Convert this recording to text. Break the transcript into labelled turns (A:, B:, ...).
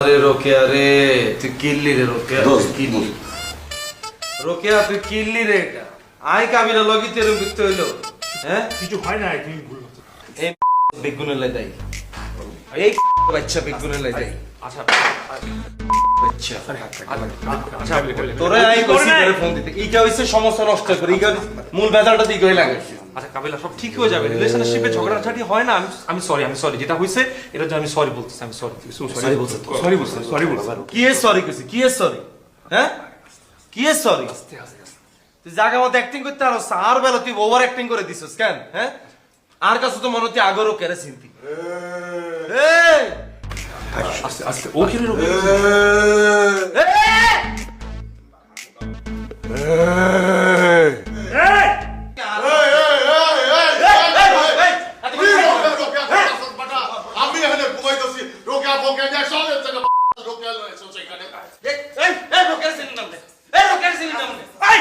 A: আরে রোকেয়া রে তুই কিল্লি রে রোকেয়া কিল্লি রোকেয়া তুই কিল্লি রে এটা আই কাবিলা লগি তেরম করতে হইলো হ্যাঁ
B: কিছু হয় না তুমি ভুল করছো।
A: এই বেগুনের লাই দেই এই বাচ্চা বেগুনের লাই দেই
B: আচ্ছা
A: বাচ্চা
B: আচ্ছা
A: তোরে আই কইছি তোরে ফোন দিতে এইটা হইছে সমস্যা নষ্ট করে এইটা মূল বেজালটা দিই কই লাগে
B: আচ্ছা কাবিলা সব ঠিক হয়ে যাবে রিলেশনশিপে ঝগড়াঝাটি হয় না আমি সরি যেটা হইছে এটা যে আমি সরি বলতেছি আমি সরি সরি বলছি
A: কি এর সরি কইছি কি এর সরি হ্যাঁ কি এর সরি তুই জায়গা মতো অ্যাক্টিং করতে আর আর বেলা তুই ওভার অ্যাক্টিং করে দিছস কেন হ্যাঁ আর কাছে তো মনে হচ্ছে আগরও কেরে চিন্তি এই
B: আস্তে আস্তে ও কি রে
C: আমি এখানে ঘুমাইতেছি রোকেয়া ফোকে নিয়ে সব জায়গা রোকেয়া লয়েছে সেখানে
A: এই রোকের চিনি নাম এই রোকের চিনি নাম এই